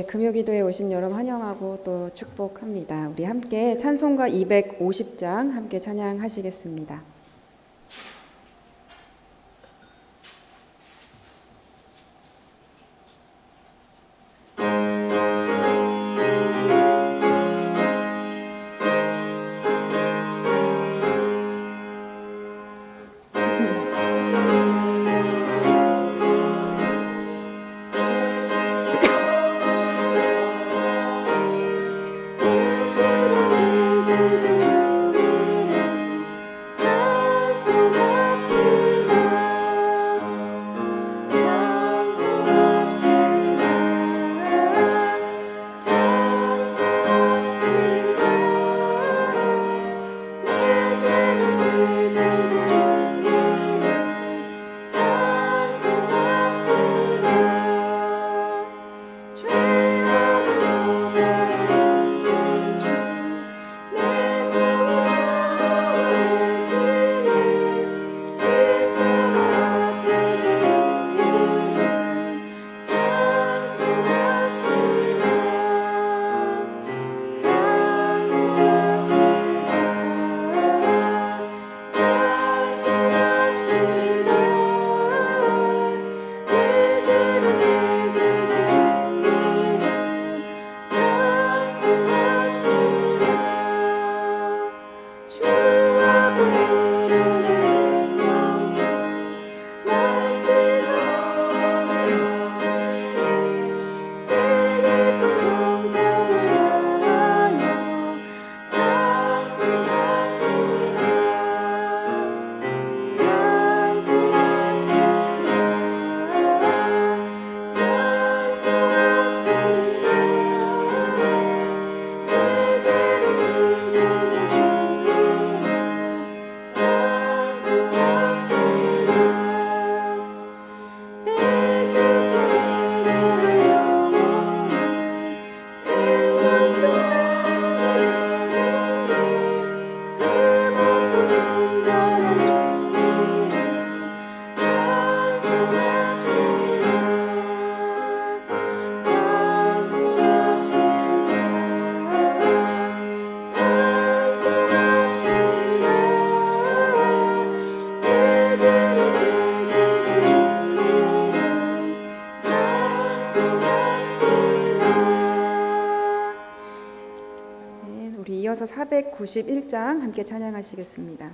금요기도에 오신 여러분 환영하고 또 축복합니다. 우리 함께 찬송가 250장 함께 찬양하시겠습니다. 우리 이어서 491장 함께 찬양하시겠습니다.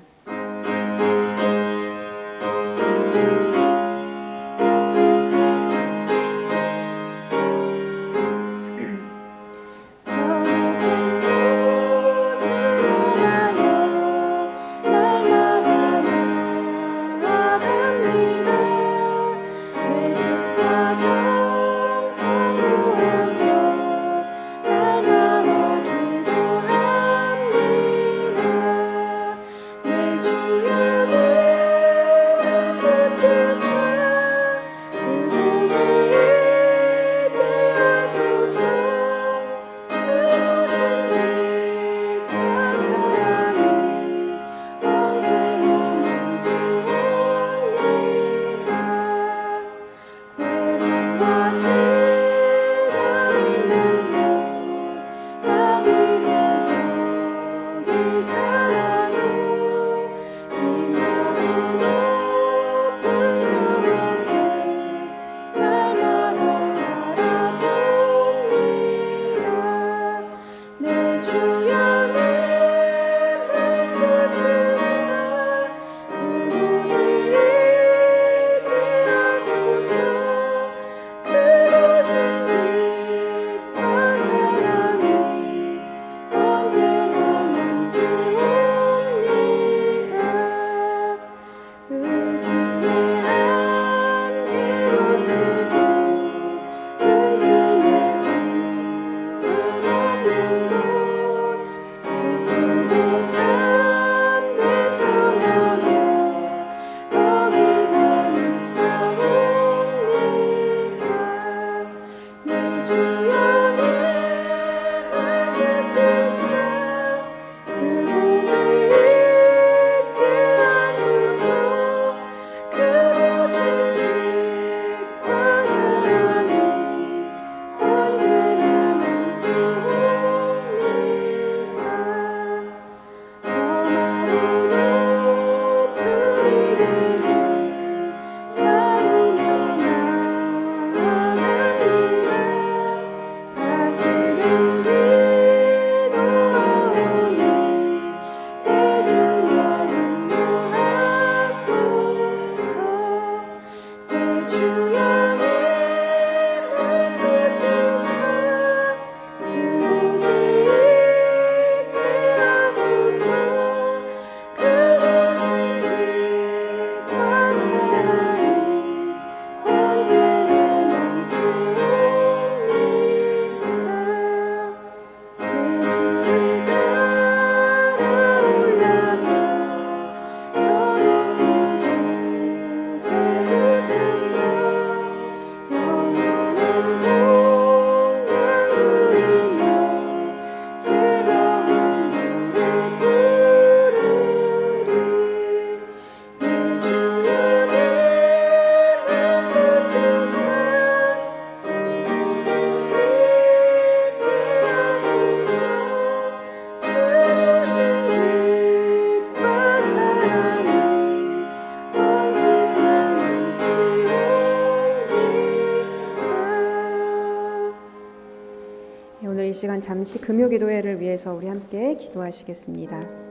잠시 금요기도회를 위해서 우리 함께 기도하시겠습니다.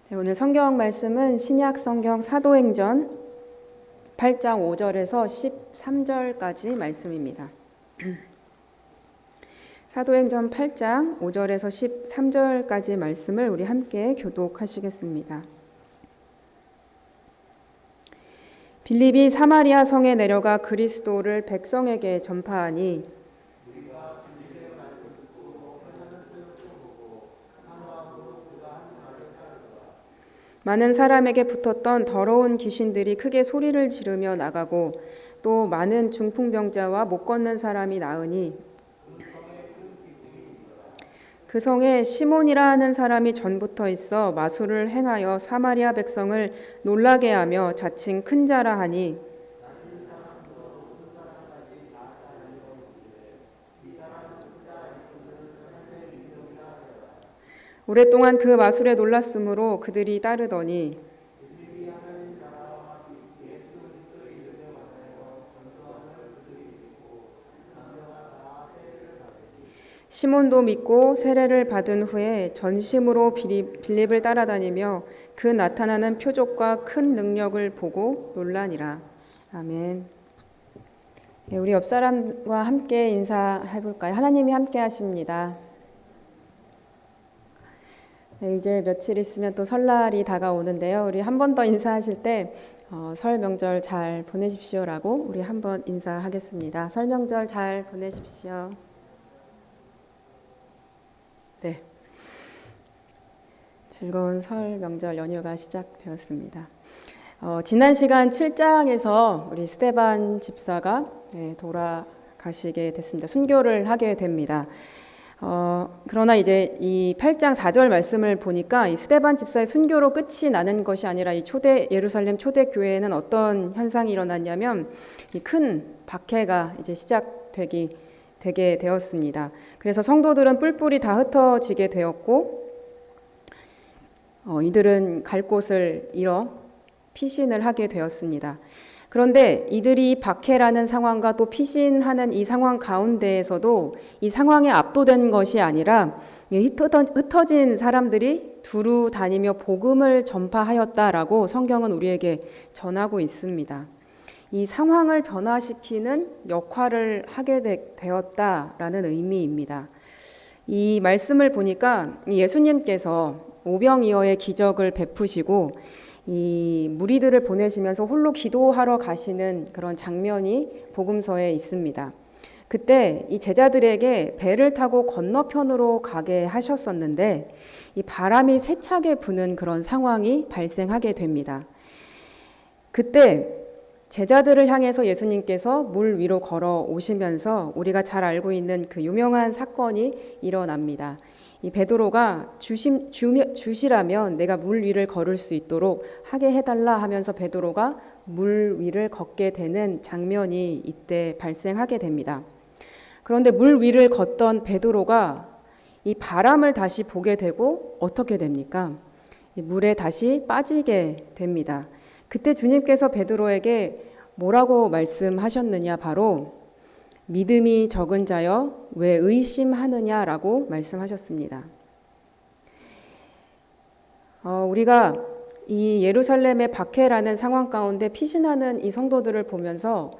네, 오늘 성경 말씀은 신약 성경 사도행전 8장 5절에서 13절까지 말씀입니다. 사도행전 8장 5절에서 13절까지 말씀을 우리 함께 교독하시겠습니다. 빌립이 사마리아 성에 내려가 그리스도를 백성에게 전파하니 많은 사람에게 붙었던 더러운 귀신들이 크게 소리를 지르며 나가고 또 많은 중풍병자와 못 걷는 사람이 나으니 그 성에 시몬이라 하는 사람이 전부터 있어 마술을 행하여 사마리아 백성을 놀라게 하며 자칭 큰 자라 하니 오랫동안 그 마술에 놀랐으므로 그들이 따르더니 시몬도 믿고 세례를 받은 후에 전심으로 빌립을 따라다니며 그 나타나는 표적과 큰 능력을 보고 놀라니라. 아멘. 네, 우리 옆 사람과 함께 인사해 볼까요? 하나님이 함께 하십니다. 네, 이제 며칠 있으면 또 설날이 다가오는데요. 우리 한 번 더 인사하실 때 설 명절 잘 보내십시오라고 우리 한 번 인사하겠습니다. 설 명절 잘 보내십시오. 네, 즐거운 설 명절 연휴가 시작되었습니다. 지난 시간 7장에서 우리 스데반 집사가 돌아가시게 됐습니다. 순교를 하게 됩니다. 그러나 이제 이 8장 4절 말씀을 보니까 이 스데반 집사의 순교로 끝이 나는 것이 아니라 이 예루살렘 초대 교회에는 어떤 현상이 일어났냐면 이 큰 박해가 이제 되게 되었습니다. 그래서 성도들은 뿔뿔이 다 흩어지게 되었고 이들은 갈 곳을 잃어 피신을 하게 되었습니다. 그런데 이들이 박해라는 상황과 또 피신하는 이 상황 가운데에서도 이 상황에 압도된 것이 아니라 흩어진 사람들이 두루 다니며 복음을 전파하였다라고 성경은 우리에게 전하고 있습니다. 이 상황을 변화시키는 역할을 하게 되었다라는 의미입니다. 이 말씀을 보니까 예수님께서 오병이어의 기적을 베푸시고 이 무리들을 보내시면서 홀로 기도하러 가시는 그런 장면이 복음서에 있습니다. 그때 이 제자들에게 배를 타고 건너편으로 가게 하셨었는데 이 바람이 세차게 부는 그런 상황이 발생하게 됩니다. 그때 제자들을 향해서 예수님께서 물 위로 걸어 오시면서 우리가 잘 알고 있는 그 유명한 사건이 일어납니다. 이 베드로가 주시라면 내가 물 위를 걸을 수 있도록 하게 해달라 하면서 베드로가 물 위를 걷게 되는 장면이 이때 발생하게 됩니다. 그런데 물 위를 걷던 베드로가 이 바람을 다시 보게 되고 어떻게 됩니까? 이 물에 다시 빠지게 됩니다. 그때 주님께서 베드로에게 뭐라고 말씀하셨느냐? 바로 믿음이 적은 자여 왜 의심하느냐라고 말씀하셨습니다. 우리가 이 예루살렘의 박해라는 상황 가운데 피신하는 이 성도들을 보면서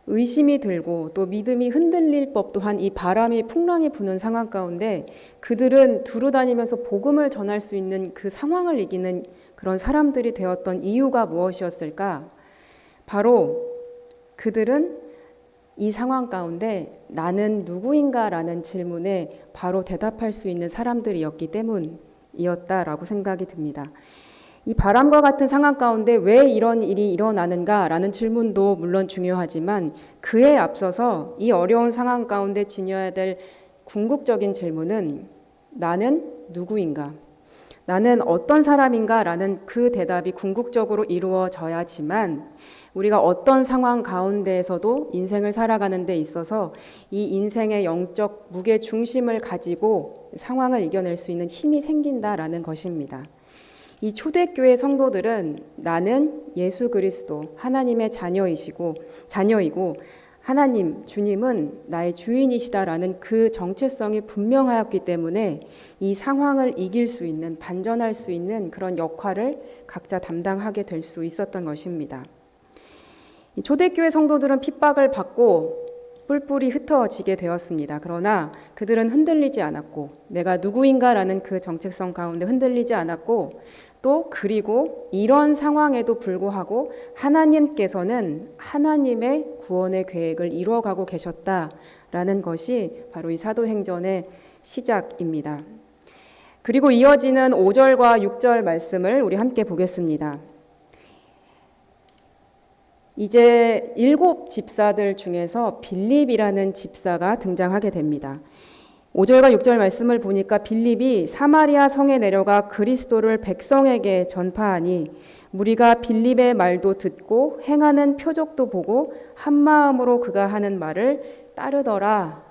의심이 들고 또 믿음이 흔들릴 법 또한 이 바람이 풍랑이 부는 상황 가운데 그들은 두루 다니면서 복음을 전할 수 있는 그 상황을 이기는 그런 사람들이 되었던 이유가 무엇이었을까? 바로 그들은 이 상황 가운데 나는 누구인가라는 질문에 바로 대답할 수 있는 사람들이었기 때문이었다라고 생각이 듭니다. 이 바람과 같은 상황 가운데 왜 이런 일이 일어나는가라는 질문도 물론 중요하지만 그에 앞서서 이 어려운 상황 가운데 지녀야 될 궁극적인 질문은 나는 누구인가? 나는 어떤 사람인가? 라는 그 대답이 궁극적으로 이루어져야지만 우리가 어떤 상황 가운데에서도 인생을 살아가는 데 있어서 이 인생의 영적 무게 중심을 가지고 상황을 이겨낼 수 있는 힘이 생긴다라는 것입니다. 이 초대교회 성도들은 나는 예수 그리스도 하나님의 자녀이고 하나님 주님은 나의 주인이시다라는 그 정체성이 분명하였기 때문에 이 상황을 이길 수 있는 반전할 수 있는 그런 역할을 각자 담당하게 될 수 있었던 것입니다. 이 초대교회 성도들은 핍박을 받고 뿔뿔이 흩어지게 되었습니다. 그러나 그들은 흔들리지 않았고 내가 누구인가라는 그 정체성 가운데 흔들리지 않았고 또 그리고 이런 상황에도 불구하고 하나님께서는 하나님의 구원의 계획을 이루어가고 계셨다라는 것이 바로 이 사도행전의 시작입니다. 그리고 이어지는 5절과 6절 말씀을 우리 함께 보겠습니다. 이제 7 집사들 중에서 빌립이라는 집사가 등장하게 됩니다. 5절과 6절 말씀을 보니까 빌립이 사마리아 성에 내려가 그리스도를 백성에게 전파하니 무리가 빌립의 말도 듣고 행하는 표적도 보고 한 마음으로 그가 하는 말을 따르더라.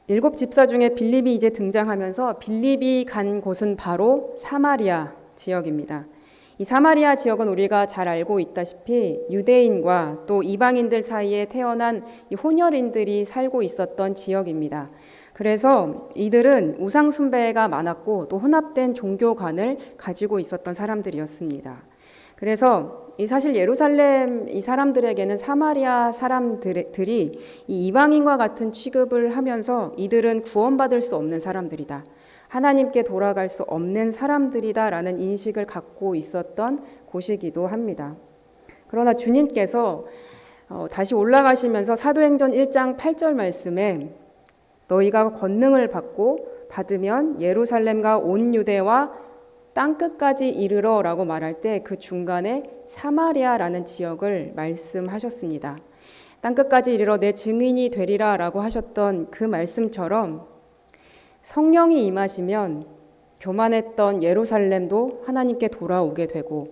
7 집사 중에 빌립이 이제 등장하면서 빌립이 간 곳은 바로 사마리아 지역입니다. 이 사마리아 지역은 우리가 잘 알고 있다시피 유대인과 또 이방인들 사이에 태어난 이 혼혈인들이 살고 있었던 지역입니다. 그래서 이들은 우상 숭배가 많았고 또 혼합된 종교관을 가지고 있었던 사람들이었습니다. 그래서 사실 예루살렘 이 사람들에게는 사마리아 사람들이 이 이방인과 같은 취급을 하면서 이들은 구원받을 수 없는 사람들이다. 하나님께 돌아갈 수 없는 사람들이다라는 인식을 갖고 있었던 곳이기도 합니다. 그러나 주님께서 다시 올라가시면서 사도행전 1장 8절 말씀에 너희가 권능을 받으면 예루살렘과 온 유대와 땅끝까지 이르러라고 말할 때 그 중간에 사마리아라는 지역을 말씀하셨습니다. 땅끝까지 이르러 내 증인이 되리라라고 하셨던 그 말씀처럼 성령이 임하시면 교만했던 예루살렘도 하나님께 돌아오게 되고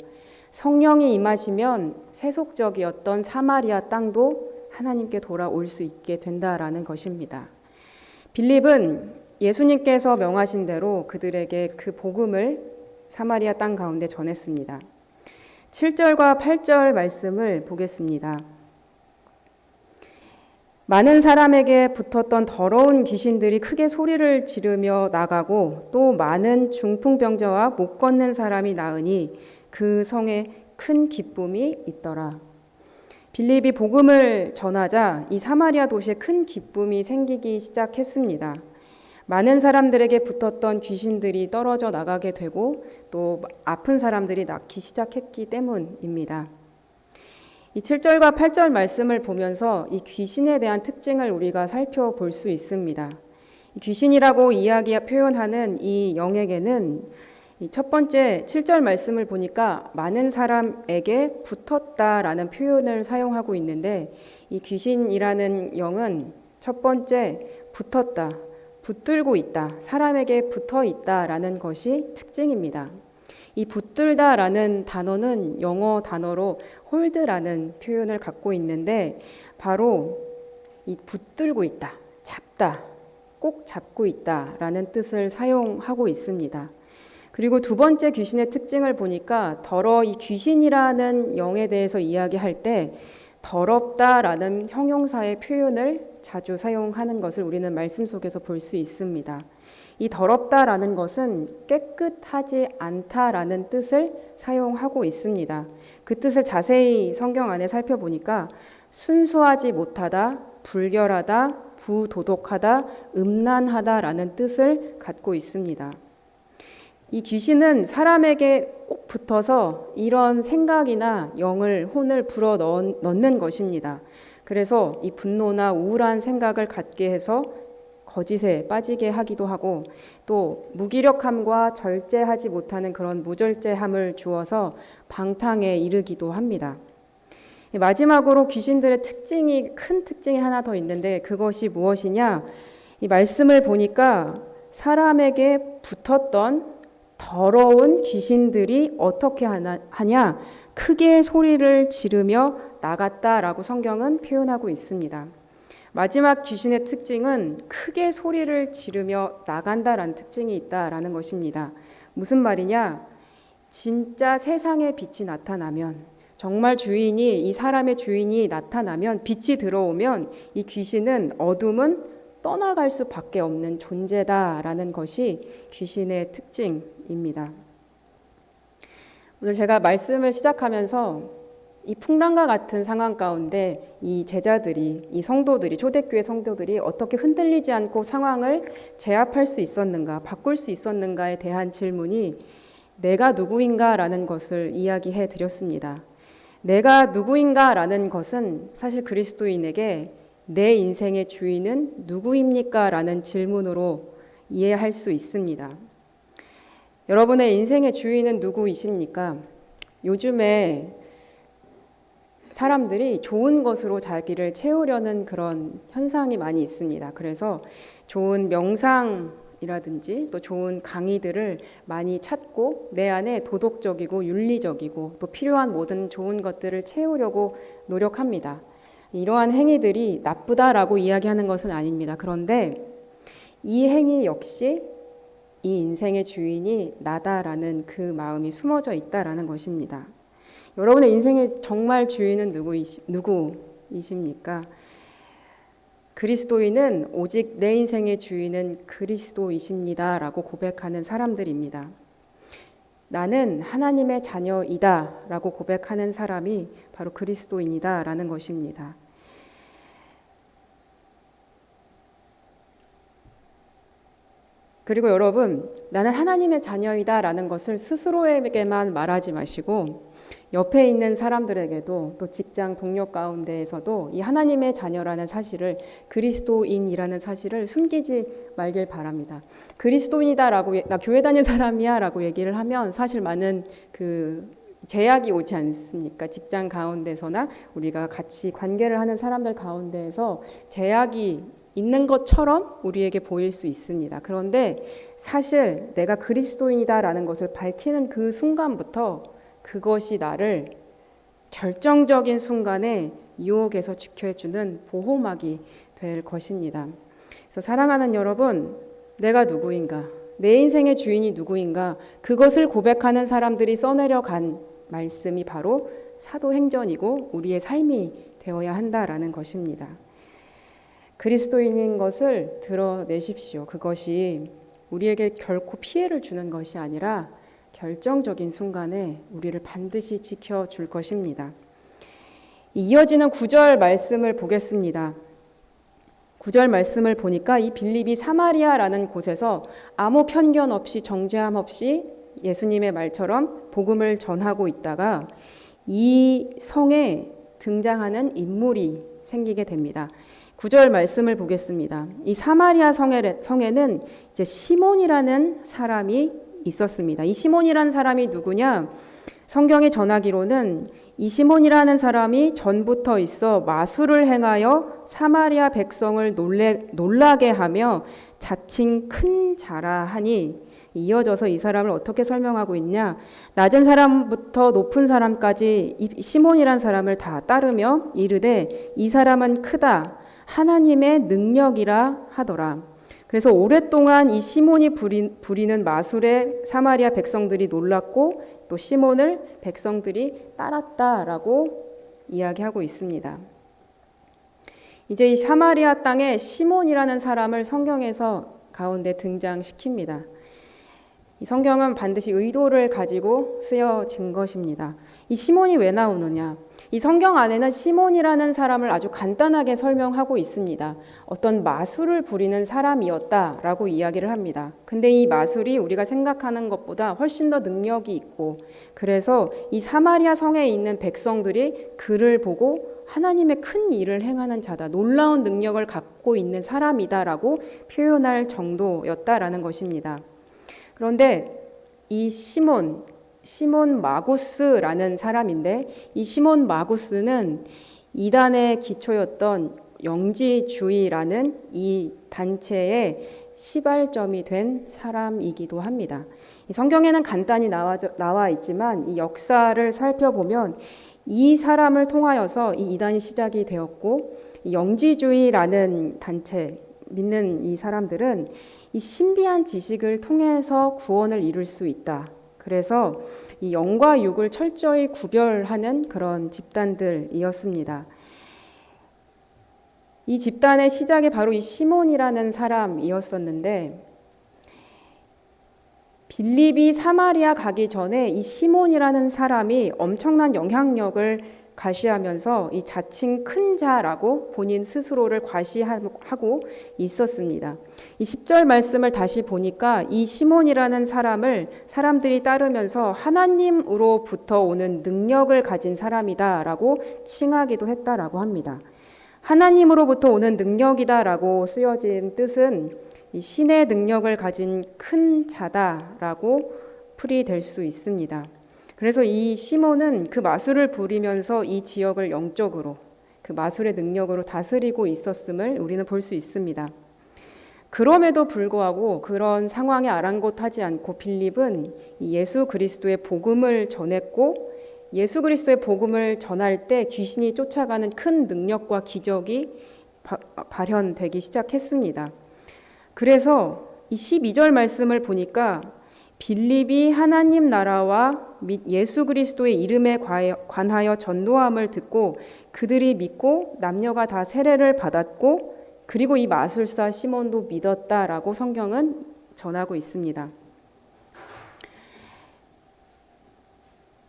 성령이 임하시면 세속적이었던 사마리아 땅도 하나님께 돌아올 수 있게 된다라는 것입니다. 빌립은 예수님께서 명하신 대로 그들에게 그 복음을 사마리아 땅 가운데 전했습니다. 7절과 8절 말씀을 보겠습니다. 많은 사람에게 붙었던 더러운 귀신들이 크게 소리를 지르며 나가고 또 많은 중풍병자와 못 걷는 사람이 나으니 그 성에 큰 기쁨이 있더라. 빌립이 복음을 전하자 이 사마리아 도시에 큰 기쁨이 생기기 시작했습니다. 많은 사람들에게 붙었던 귀신들이 떨어져 나가게 되고 또 아픈 사람들이 낫기 시작했기 때문입니다. 이 7절과 8절 말씀을 보면서 이 귀신에 대한 특징을 우리가 살펴볼 수 있습니다. 귀신이라고 표현하는 이 영에게는 첫 번째 7절 말씀을 보니까 많은 사람에게 붙었다라는 표현을 사용하고 있는데 이 귀신이라는 영은 첫 번째 붙었다, 붙들고 있다, 사람에게 붙어 있다라는 것이 특징입니다. 이 붙들다라는 단어는 영어 단어로 홀드라는 표현을 갖고 있는데 바로 이 붙들고 있다, 잡다, 꼭 잡고 있다라는 뜻을 사용하고 있습니다. 그리고 두 번째 귀신의 특징을 보니까 이 귀신이라는 영에 대해서 이야기할 때 더럽다라는 형용사의 표현을 자주 사용하는 것을 우리는 말씀 속에서 볼 수 있습니다. 이 더럽다라는 것은 깨끗하지 않다라는 뜻을 사용하고 있습니다. 그 뜻을 자세히 성경 안에 살펴보니까 순수하지 못하다, 불결하다, 부도덕하다, 음란하다라는 뜻을 갖고 있습니다. 이 귀신은 사람에게 꼭 붙어서 이런 생각이나 혼을 불어 넣는 것입니다. 그래서 이 분노나 우울한 생각을 갖게 해서 거짓에 빠지게 하기도 하고 또 무기력함과 절제하지 못하는 그런 무절제함을 주어서 방탕에 이르기도 합니다. 마지막으로 귀신들의 큰 특징이 하나 더 있는데 그것이 무엇이냐? 이 말씀을 보니까 사람에게 붙었던 더러운 귀신들이 어떻게 하냐? 크게 소리를 지르며 나갔다라고 성경은 표현하고 있습니다. 마지막 귀신의 특징은 크게 소리를 지르며 나간다라는 특징이 있다라는 것입니다. 무슨 말이냐? 진짜 세상에 빛이 나타나면, 정말 주인이, 이 사람의 주인이 나타나면, 빛이 들어오면 이 귀신은, 어둠은 떠나갈 수밖에 없는 존재다라는 것이 귀신의 특징입니다. 오늘 제가 말씀을 시작하면서 이 풍랑과 같은 상황 가운데 이 제자들이, 이 성도들이, 초대교회 성도들이 어떻게 흔들리지 않고 상황을 제압할 수 있었는가, 바꿀 수 있었는가에 대한 질문이 내가 누구인가라는 것을 이야기해 드렸습니다. 내가 누구인가라는 것은 사실 그리스도인에게 내 인생의 주인은 누구입니까? 라는 질문으로 이해할 수 있습니다. 여러분의 인생의 주인은 누구이십니까? 요즘에 사람들이 좋은 것으로 자기를 채우려는 그런 현상이 많이 있습니다. 그래서 좋은 명상이라든지 또 좋은 강의들을 많이 찾고 내 안에 도덕적이고 윤리적이고 또 필요한 모든 좋은 것들을 채우려고 노력합니다. 이러한 행위들이 나쁘다라고 이야기하는 것은 아닙니다. 그런데 이 행위 역시 이 인생의 주인이 나다라는 그 마음이 숨어져 있다라는 것입니다. 여러분의 인생의 정말 주인은 누구이십니까? 그리스도인은 오직 내 인생의 주인은 그리스도이십니다 라고 고백하는 사람들입니다. 나는 하나님의 자녀이다 라고 고백하는 사람이 바로 그리스도인이다 라는 것입니다. 그리고 여러분, 나는 하나님의 자녀이다 라는 것을 스스로에게만 말하지 마시고 옆에 있는 사람들에게도, 또 직장 동료 가운데에서도 이 하나님의 자녀라는 사실을, 그리스도인이라는 사실을 숨기지 말길 바랍니다. 그리스도인이다라고, 나 교회 다니는 사람이야 라고 얘기를 하면 사실 많은 제약이 오지 않습니까? 직장 가운데서나 우리가 같이 관계를 하는 사람들 가운데에서 제약이 있는 것처럼 우리에게 보일 수 있습니다. 그런데 사실 내가 그리스도인이다라는 것을 밝히는 그 순간부터 그것이 나를 결정적인 순간에 유혹에서 지켜주는 보호막이 될 것입니다. 그래서 사랑하는 여러분, 내가 누구인가? 내 인생의 주인이 누구인가? 그것을 고백하는 사람들이 써내려간 말씀이 바로 사도행전이고 우리의 삶이 되어야 한다라는 것입니다. 그리스도인인 것을 드러내십시오. 그것이 우리에게 결코 피해를 주는 것이 아니라 결정적인 순간에 우리를 반드시 지켜줄 것입니다. 이어지는 9절 말씀을 보겠습니다. 9절 말씀을 보니까 이 빌립이 사마리아라는 곳에서 아무 편견 없이 정죄함 없이 예수님의 말처럼 복음을 전하고 있다가 이 성에 등장하는 인물이 생기게 됩니다. 9절 말씀을 보겠습니다. 이 사마리아 성에는 이제 시몬이라는 사람이 있었습니다. 이 시몬이라는 사람이 누구냐? 성경이 전하기로는 이 시몬이라는 사람이 전부터 있어 마술을 행하여 사마리아 백성을 놀라게 하며 자칭 큰 자라 하니, 이어져서 이 사람을 어떻게 설명하고 있냐? 낮은 사람부터 높은 사람까지 이 시몬이라는 사람을 다 따르며 이르되 이 사람은 크다, 하나님의 능력이라 하더라. 그래서 오랫동안 이 시몬이 부리는 마술에 사마리아 백성들이 놀랐고 또 시몬을 백성들이 따랐다라고 이야기하고 있습니다. 이제 이 사마리아 땅에 시몬이라는 사람을 성경에서 가운데 등장시킵니다. 이 성경은 반드시 의도를 가지고 쓰여진 것입니다. 이 시몬이 왜 나오느냐? 이 성경 안에는 시몬이라는 사람을 아주 간단하게 설명하고 있습니다. 어떤 마술을 부리는 사람이었다라고 이야기를 합니다. 근데 이 마술이 우리가 생각하는 것보다 훨씬 더 능력이 있고, 그래서 이 사마리아 성에 있는 백성들이 그를 보고 하나님의 큰 일을 행하는 자다, 놀라운 능력을 갖고 있는 사람이다라고 표현할 정도였다라는 것입니다. 그런데 이 시몬 마구스라는 사람인데, 이 시몬 마구스는 이단의 기초였던 영지주의라는 이 단체의 시발점이 된 사람이기도 합니다. 이 성경에는 간단히 나와 있지만 이 역사를 살펴보면 이 사람을 통하여서 이 이단이 시작이 되었고, 이 영지주의라는 단체, 믿는 이 사람들은 이 신비한 지식을 통해서 구원을 이룰 수 있다. 그래서 이 영과 육을 철저히 구별하는 그런 집단들이었습니다. 이 집단의 시작이 바로 이 시몬이라는 사람이었었는데, 빌립이 사마리아 가기 전에 이 시몬이라는 사람이 엄청난 영향력을 과시하면서 이 자칭 큰 자라고 본인 스스로를 과시하고 있었습니다. 이 10절 말씀을 다시 보니까 이 시몬이라는 사람을 사람들이 따르면서 하나님으로부터 오는 능력을 가진 사람이다라고 칭하기도 했다라고 합니다. 하나님으로부터 오는 능력이다라고 쓰여진 뜻은 이 신의 능력을 가진 큰 자다라고 풀이될 수 있습니다. 그래서 이 시몬은 그 마술을 부리면서 이 지역을 영적으로 그 마술의 능력으로 다스리고 있었음을 우리는 볼 수 있습니다. 그럼에도 불구하고 그런 상황에 아랑곳하지 않고 빌립은 예수 그리스도의 복음을 전했고, 예수 그리스도의 복음을 전할 때 귀신이 쫓아가는 큰 능력과 기적이 발현되기 시작했습니다. 그래서 이 12절 말씀을 보니까 빌립이 하나님 나라와 및 예수 그리스도의 이름에 관하여 전도함을 듣고 그들이 믿고 남녀가 다 세례를 받았고, 그리고 이 마술사 시몬도 믿었다라고 성경은 전하고 있습니다.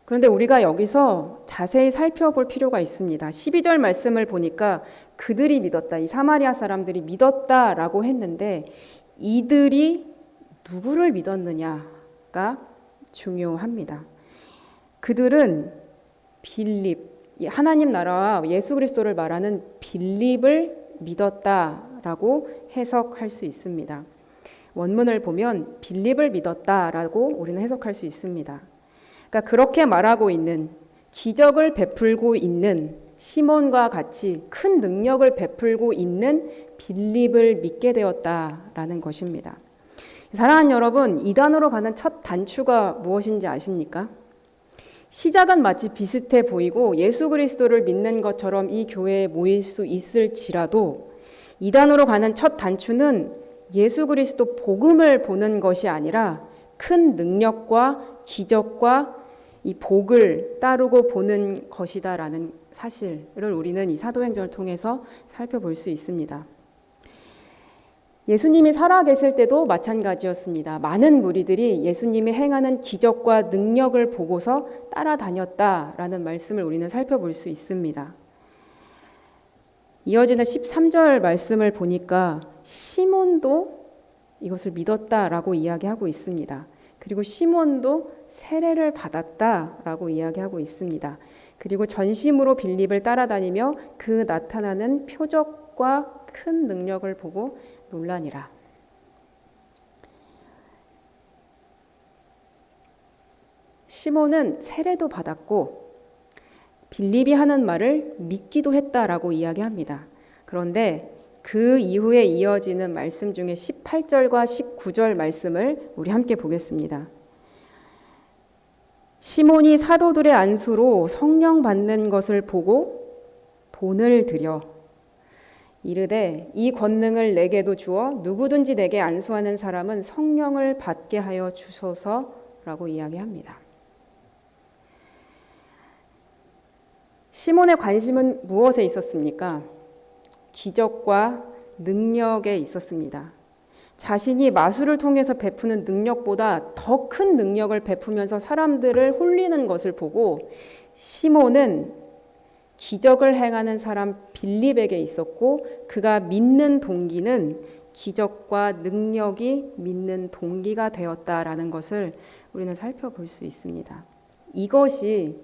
그런데 우리가 여기서 자세히 살펴볼 필요가 있습니다. 12절 말씀을 보니까 그들이 믿었다, 이 사마리아 사람들이 믿었다라고 했는데 이들이 누구를 믿었느냐가 중요합니다. 그들은 빌립, 하나님 나라와 예수 그리스도를 말하는 빌립을 믿었다라고 해석할 수 있습니다. 원문을 보면 빌립을 믿었다라고 우리는 해석할 수 있습니다. 그러니까 그렇게 말하고 있는, 기적을 베풀고 있는 시몬과 같이 큰 능력을 베풀고 있는 빌립을 믿게 되었다라는 것입니다. 사랑하는 여러분, 이단으로 가는 첫 단추가 무엇인지 아십니까? 시작은 마치 비슷해 보이고 예수 그리스도를 믿는 것처럼 이 교회에 모일 수 있을지라도 이단으로 가는 첫 단추는 예수 그리스도 복음을 보는 것이 아니라 큰 능력과 기적과 이 복을 따르고 보는 것이다라는 사실을 우리는 이 사도행전을 통해서 살펴볼 수 있습니다. 예수님이 살아계실 때도 마찬가지였습니다. 많은 무리들이 예수님이 행하는 기적과 능력을 보고서 따라다녔다라는 말씀을 우리는 살펴볼 수 있습니다. 이어지는 13절 말씀을 보니까 시몬도 이것을 믿었다라고 이야기하고 있습니다. 그리고 시몬도 세례를 받았다라고 이야기하고 있습니다. 그리고 전심으로 빌립을 따라다니며 그 나타나는 표적과 큰 능력을 보고 놀라니라. 시몬은 세례도 받았고 빌립이 하는 말을 믿기도 했다라고 이야기합니다. 그런데 그 이후에 이어지는 말씀 중에 18절과 19절 말씀을 우리 함께 보겠습니다. 시몬이 사도들의 안수로 성령 받는 것을 보고 돈을 들여 이르되 이 권능을 내게도 주어 누구든지 내게 안수하는 사람은 성령을 받게 하여 주소서라고 이야기합니다. 시몬의 관심은 무엇에 있었습니까? 기적과 능력에 있었습니다. 자신이 마술을 통해서 베푸는 능력보다 더 큰 능력을 베푸면서 사람들을 홀리는 것을 보고 시몬은 기적을 행하는 사람 빌립에게 있었고, 그가 믿는 동기는 기적과 능력이 믿는 동기가 되었다라는 것을 우리는 살펴볼 수 있습니다. 이것이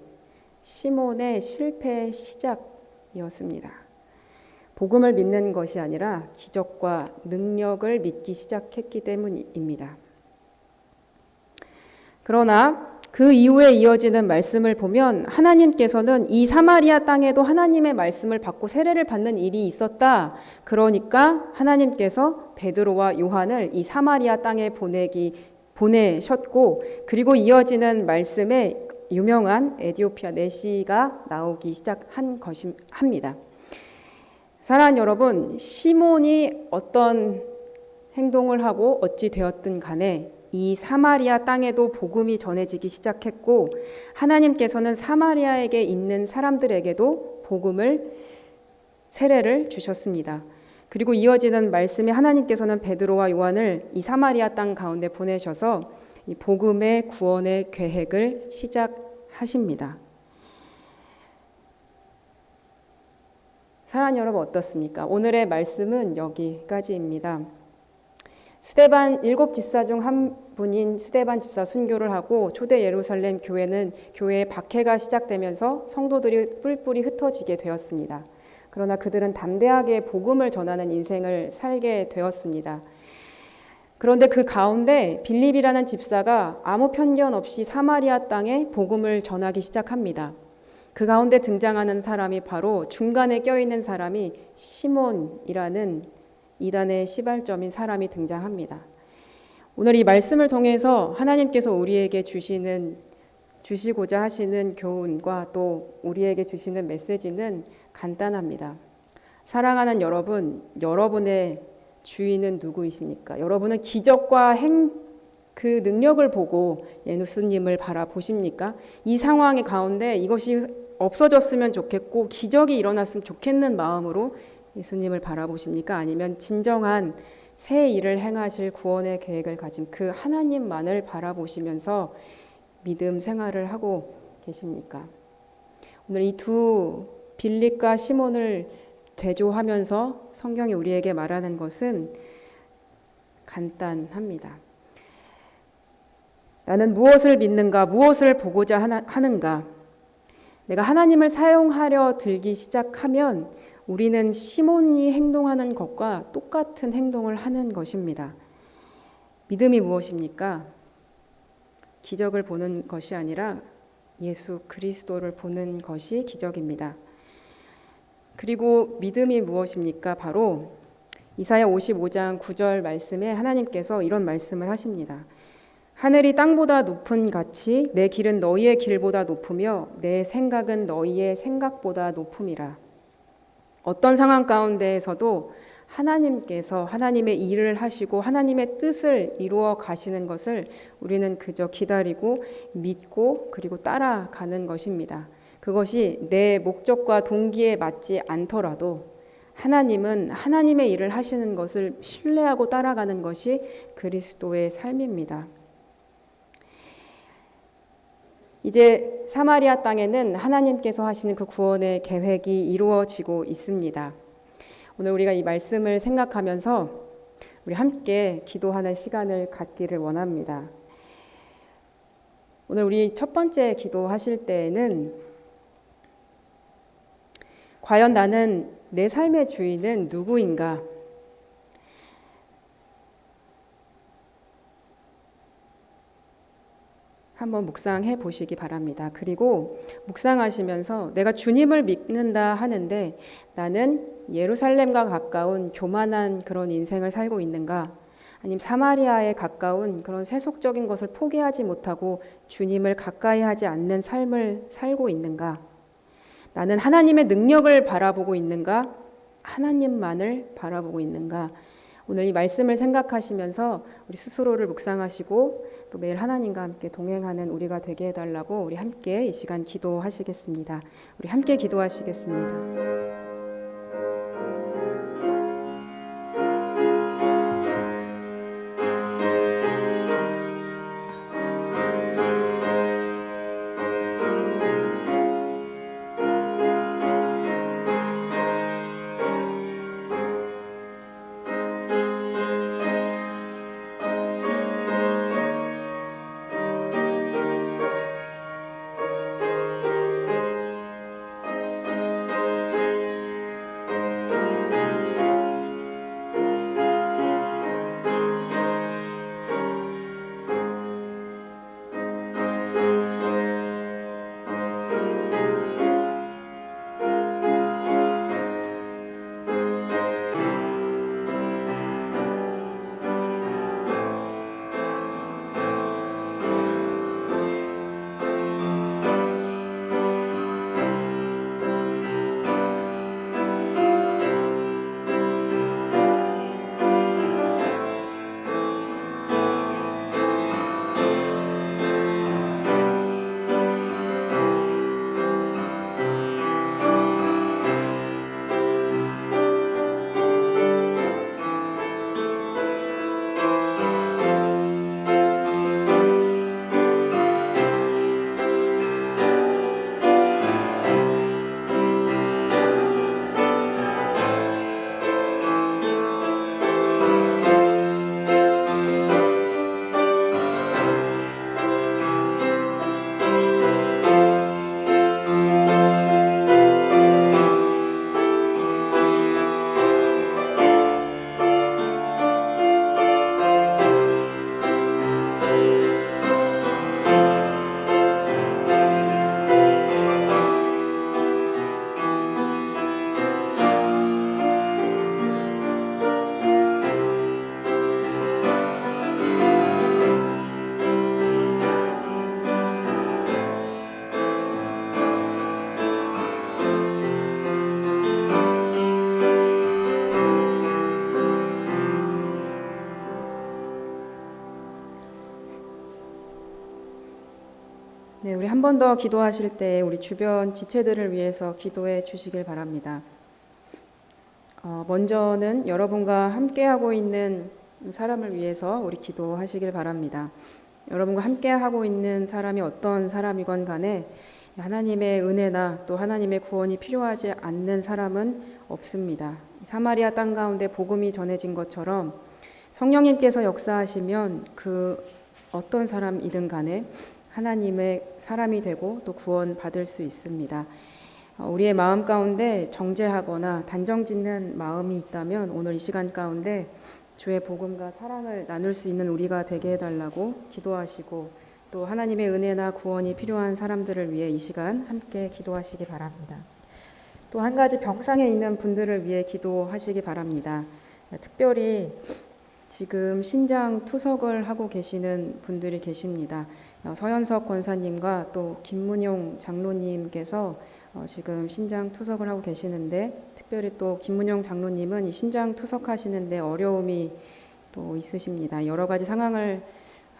시몬의 실패의 시작이었습니다. 복음을 믿는 것이 아니라 기적과 능력을 믿기 시작했기 때문입니다. 그러나 그 이후에 이어지는 말씀을 보면 하나님께서는 이 사마리아 땅에도 하나님의 말씀을 받고 세례를 받는 일이 있었다. 그러니까 하나님께서 베드로와 요한을 이 사마리아 땅에 보내셨고, 그리고 이어지는 말씀에 유명한 에디오피아 내시가 나오기 시작한 것입니다. 사랑하는 여러분, 시몬이 어떤 행동을 하고 어찌 되었든 간에 이 사마리아 땅에도 복음이 전해지기 시작했고, 하나님께서는 사마리아에게 있는 사람들에게도 세례를 주셨습니다. 그리고 이어지는 말씀에 하나님께서는 베드로와 요한을 이 사마리아 땅 가운데 보내셔서 이 복음의 구원의 계획을 시작하십니다. 사랑하는 여러분, 어떻습니까? 오늘의 말씀은 여기까지입니다. 일곱 집사 중 한 분인 스데반 집사 순교를 하고 초대 예루살렘 교회는 교회의 박해가 시작되면서 성도들이 뿔뿔이 흩어지게 되었습니다. 그러나 그들은 담대하게 복음을 전하는 인생을 살게 되었습니다. 그런데 그 가운데 빌립이라는 집사가 아무 편견 없이 사마리아 땅에 복음을 전하기 시작합니다. 그 가운데 등장하는 사람이 바로 중간에 껴있는 사람이 시몬이라는 이단의 시발점인 사람이 등장합니다. 오늘 이 말씀을 통해서 하나님께서 우리에게 주시고자 하시는 교훈과 또 우리에게 주시는 메시지는 간단합니다. 사랑하는 여러분, 여러분의 주인은 누구이십니까? 여러분은 기적과 그 능력을 보고 예수님을 바라보십니까? 이 상황의 가운데 이것이 없어졌으면 좋겠고 기적이 일어났으면 좋겠는 마음으로 예수님을 바라보십니까? 아니면 진정한 새 일을 행하실 구원의 계획을 가진 그 하나님만을 바라보시면서 믿음 생활을 하고 계십니까? 오늘 이 두 빌립과 시몬을 대조하면서 성경이 우리에게 말하는 것은 간단합니다. 나는 무엇을 믿는가, 무엇을 보고자 하는가? 내가 하나님을 사용하려 들기 시작하면 우리는 시몬이 행동하는 것과 똑같은 행동을 하는 것입니다. 믿음이 무엇입니까? 기적을 보는 것이 아니라 예수 그리스도를 보는 것이 기적입니다. 그리고 믿음이 무엇입니까? 바로 이사야 55장 9절 말씀에 하나님께서 이런 말씀을 하십니다. 하늘이 땅보다 높은 같이 내 길은 너희의 길보다 높으며 내 생각은 너희의 생각보다 높음이라. 어떤 상황 가운데에서도 하나님께서 하나님의 일을 하시고 하나님의 뜻을 이루어 가시는 것을 우리는 그저 기다리고 믿고 그리고 따라가는 것입니다. 그것이 내 목적과 동기에 맞지 않더라도 하나님은 하나님의 일을 하시는 것을 신뢰하고 따라가는 것이 그리스도의 삶입니다. 이제 사마리아 땅에는 하나님께서 하시는 그 구원의 계획이 이루어지고 있습니다. 오늘 우리가 이 말씀을 생각하면서 우리 함께 기도하는 시간을 갖기를 원합니다. 오늘 우리 첫 번째 기도하실 때에는 과연 나는 내 삶의 주인은 누구인가? 한번 묵상해 보시기 바랍니다. 그리고 묵상하시면서 내가 주님을 믿는다 하는데 나는 예루살렘과 가까운 교만한 그런 인생을 살고 있는가? 아니면 사마리아에 가까운 그런 세속적인 것을 포기하지 못하고 주님을 가까이 하지 않는 삶을 살고 있는가? 나는 하나님의 능력을 바라보고 있는가? 하나님만을 바라보고 있는가? 오늘 이 말씀을 생각하시면서 우리 스스로를 묵상하시고 또 매일 하나님과 함께 동행하는 우리가 되게 해달라고 우리 함께 이 시간 기도하시겠습니다. 우리 함께 기도하시겠습니다. 네, 우리 한 번 더 기도하실 때 우리 주변 지체들을 위해서 기도해 주시길 바랍니다. 먼저는 여러분과 함께하고 있는 사람을 위해서 우리 기도하시길 바랍니다. 여러분과 함께하고 있는 사람이 어떤 사람이건 간에 하나님의 은혜나 또 하나님의 구원이 필요하지 않는 사람은 없습니다. 사마리아 땅 가운데 복음이 전해진 것처럼 성령님께서 역사하시면 그 어떤 사람이든 간에 하나님의 사람이 되고 또 구원 받을 수 있습니다. 우리의 마음 가운데 정죄하거나 단정짓는 마음이 있다면 오늘 이 시간 가운데 주의 복음과 사랑을 나눌 수 있는 우리가 되게 해달라고 기도하시고 또 하나님의 은혜나 구원이 필요한 사람들을 위해 이 시간 함께 기도하시기 바랍니다. 또 한 가지 병상에 있는 분들을 위해 기도하시기 바랍니다. 특별히 지금 신장 투석을 하고 계시는 분들이 계십니다. 서현석 권사님과 또 김문용 장로님께서 지금 신장 투석을 하고 계시는데 특별히 또 김문용 장로님은 이 신장 투석하시는데 어려움이 또 있으십니다. 여러 가지 상황을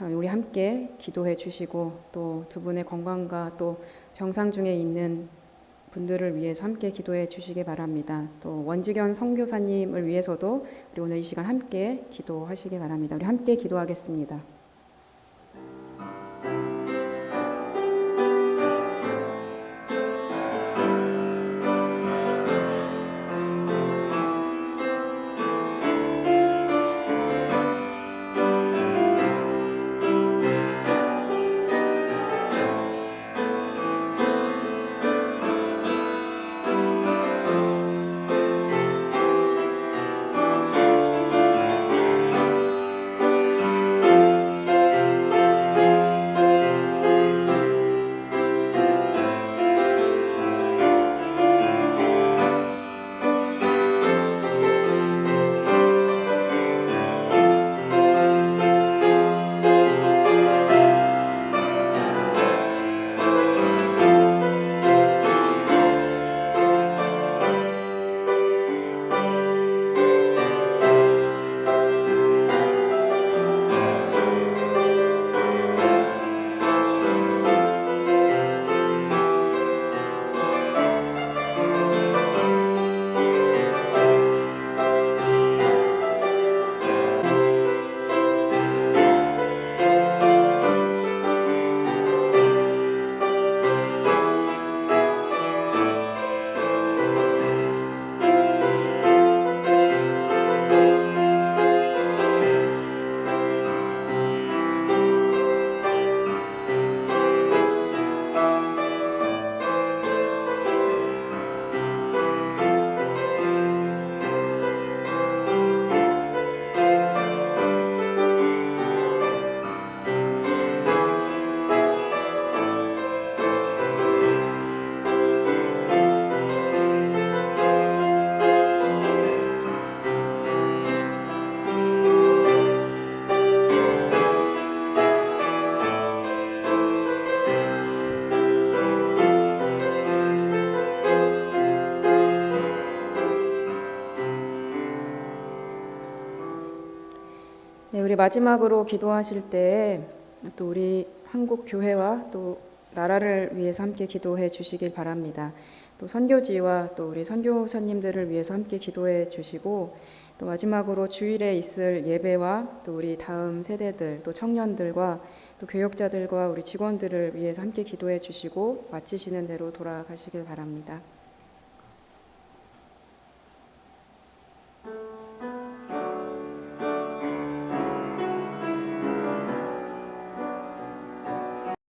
우리 함께 기도해 주시고 또 두 분의 건강과 또 병상 중에 있는 분들을 위해서 함께 기도해 주시기 바랍니다. 또 원지견 선교사님을 위해서도 우리 오늘 이 시간 함께 기도하시기 바랍니다. 우리 함께 기도하겠습니다. 네, 우리 마지막으로 기도하실 때 또 우리 한국 교회와 또 나라를 위해서 함께 기도해 주시길 바랍니다. 또 선교지와 또 우리 선교사님들을 위해서 함께 기도해 주시고 또 마지막으로 주일에 있을 예배와 또 우리 다음 세대들 또 청년들과 또 교역자들과 우리 직원들을 위해서 함께 기도해 주시고 마치시는 대로 돌아가시길 바랍니다.